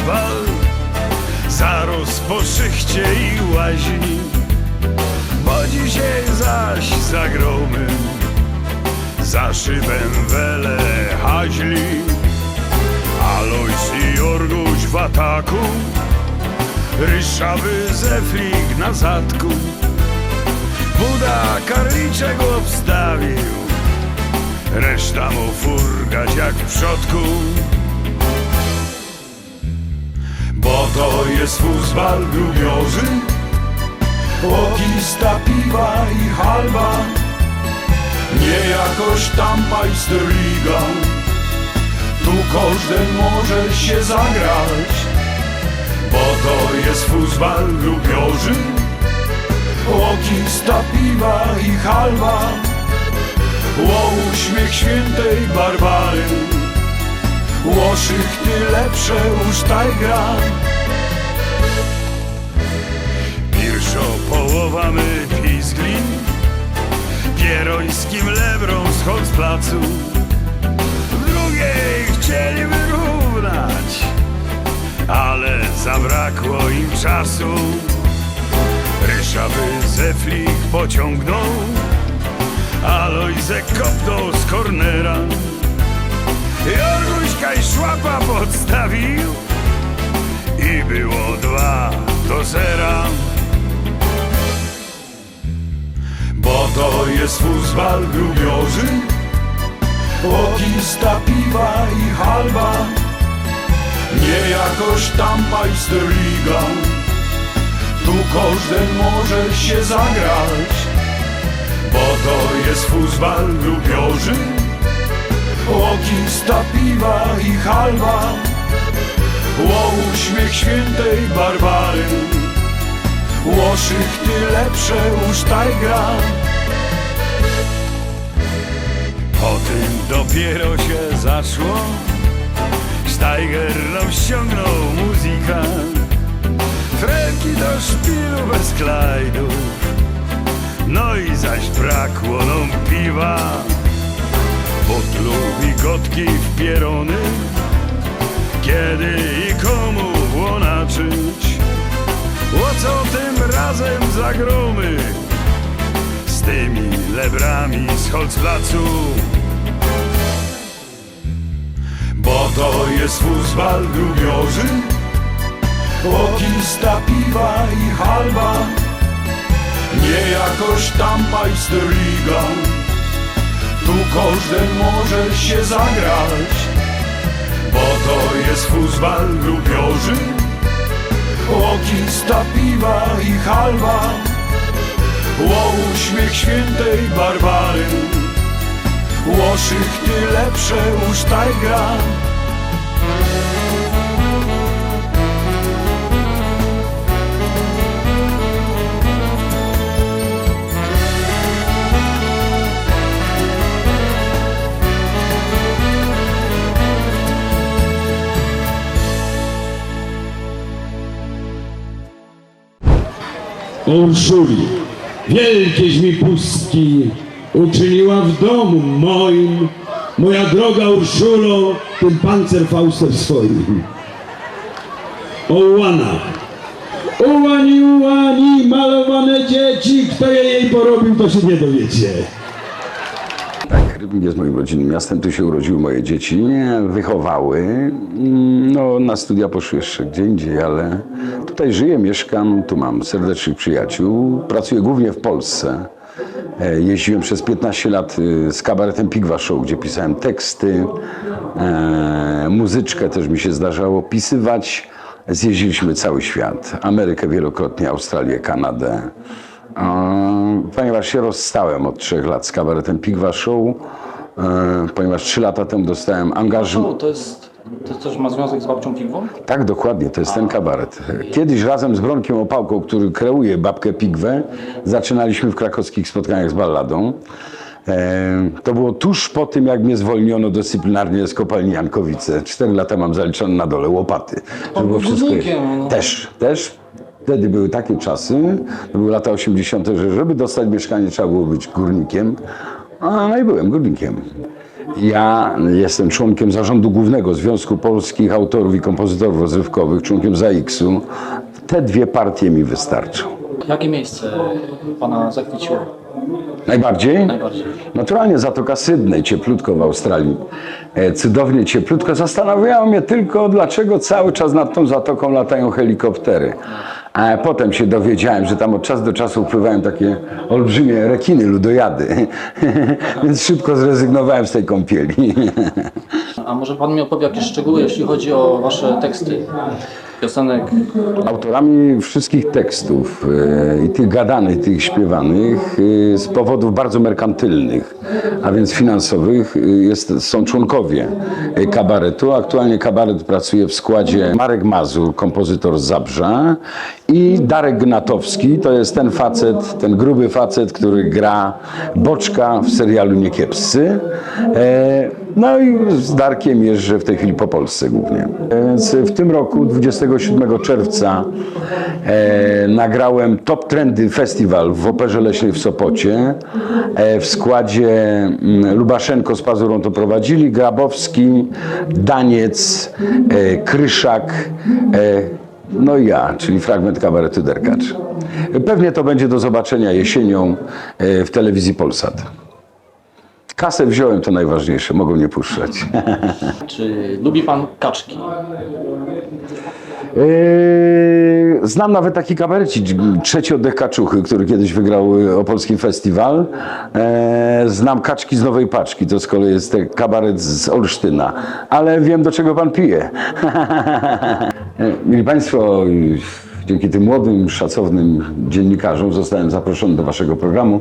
asfalt zarósł po szychcie i łaźni, bo dzisiaj zaś za gromem, za szybem wele haźli. Alojs i Jorguś w ataku, Ryszawy Zeflik na zadku. Buda Karliczek obstawił, reszta mu furgać jak w przodku. Bo to jest fuzbal grubiozy, łokista, piwa i halba, nie jakoś tam Majsterliga. Tu każdy może się zagrać, bo to jest fuzbal grubiozy, łokista, piwa i halba, uśmiech świętej Barbary, Łoszychty lepsze usztaj gra. Pierwszo połowa my pizgli pierońskim lebrą schod z placu, w drugiej chcieli wyrównać, ale zabrakło im czasu. Ryszawy Zeflik pociągnął, Alojzek kopnął z kornera, Jorguś Kajszłapa podstawił i było 2-0. Bo to jest fuzbal grubiozy, łokista, piwa i halba, nie jakoś tam Majsterliga. Tu każdy może się zagrać, bo to jest fuzbal grubiozy, łokista, piwa i halba, uśmiech świętej Barbary, Łoszychty lepsze usztaj gra. Po tym dopiero się zaczło, Steiger nam ściągnął muzyka, Frenki do szpilu bez klajdów, no i zaś brakło nam piwa, butlów i kotki w pierony, kiedy i komu włonaczyć. O co tym razem zagromy z tymi lebrami z Holzplacu? Bo to jest fuzbal grubiozy, łokista, piwa i halba, nie jakoś tam Majsterliga. Tu każdy może się zagrać, bo to jest fuzbal grubiozy, łokista, piwa i halba, uśmiech świętej Barbary, Łoszychty lepsze usztaj gra. Urszuli, wielkieś mi pustki uczyniła w domu moim, moja droga Urszulo, tym pancerfaustem swoim. O łanach, ułani, malowane dzieci, kto je jej porobił, to się nie dowiecie. Tak, Rybnik jest moim rodzinnym miastem, tu się urodziły moje dzieci, wychowały. No, na studia poszły jeszcze gdzie indziej, ale tutaj żyję, mieszkam, tu mam serdecznych przyjaciół, pracuję głównie w Polsce. Jeździłem przez 15 lat z kabaretem Pigwa Show, gdzie pisałem teksty, muzyczkę też mi się zdarzało pisywać. Zjeździliśmy cały świat, Amerykę wielokrotnie, Australię, Kanadę. Ponieważ się rozstałem od 3 lat z kabaretem Pigwa Show, ponieważ 3 lata temu dostałem angażment. To coś ma związek z babcią Pigwą? Tak, dokładnie, to jest ten kabaret. Kiedyś razem z Bronkiem Opałką, który kreuje babkę Pigwę, zaczynaliśmy w krakowskich spotkaniach z balladą. To było tuż po tym, jak mnie zwolniono dyscyplinarnie z kopalni Jankowice. 4 lata mam zaliczone na dole łopaty. To było wszystko. Też. Wtedy były takie czasy, to były lata 80., że żeby dostać mieszkanie, trzeba było być górnikiem. No i byłem górnikiem. Ja jestem członkiem zarządu głównego Związku Polskich Autorów i Kompozytorów Rozrywkowych, członkiem ZAIKS-u. Te dwie partie mi wystarczą. Jakie miejsce pana zachwyciło? Najbardziej? Najbardziej. Naturalnie Zatoka Sydney, cieplutko w Australii. Cudownie cieplutko. Zastanawiało mnie tylko, dlaczego cały czas nad tą zatoką latają helikoptery. A potem się dowiedziałem, że tam od czasu do czasu upływają takie olbrzymie rekiny, ludojady. Więc szybko zrezygnowałem z tej kąpieli. A może pan mi opowie jakieś szczegóły, jeśli chodzi o wasze teksty piosenek? Autorami wszystkich tekstów, i tych gadanych, i tych śpiewanych, z powodów bardzo merkantylnych, a więc finansowych, są członkowie kabaretu. Aktualnie kabaret pracuje w składzie Marek Mazur, kompozytor z Zabrza, i Darek Gnatowski, to jest ten facet, ten gruby facet, który gra Boczka w serialu Niekiepscy. No i z Darkiem jeżdżę w tej chwili po Polsce głównie. Więc w tym roku, 27 czerwca, nagrałem Top Trendy Festiwal w Operze Leśnej w Sopocie. W składzie Lubaszenko z Pazurą to prowadzili, Grabowski, Daniec, Kryszak, no i ja, czyli fragment kabaretu Derkacz. Pewnie to będzie do zobaczenia jesienią w telewizji Polsat. Kasę wziąłem, to najważniejsze, mogą nie puszczać. Czy lubi pan kaczki? Znam nawet taki kabarecik, Trzeci oddech Kaczuchy, który kiedyś wygrał Opolski Festiwal. Znam Kaczki z Nowej Paczki, to z kolei jest ten kabaret z Olsztyna. Ale wiem, do czego pan pije. Mili Państwo, dzięki tym młodym, szacownym dziennikarzom zostałem zaproszony do waszego programu.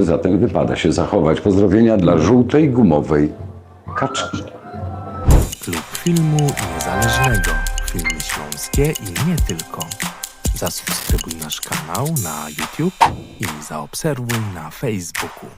Zatem wypada się zachować. Pozdrowienia dla żółtej, gumowej kaczki. Klub Filmu Niezależnego. Filmy śląskie i nie tylko. Zasubskrybuj nasz kanał na YouTube i zaobserwuj na Facebooku.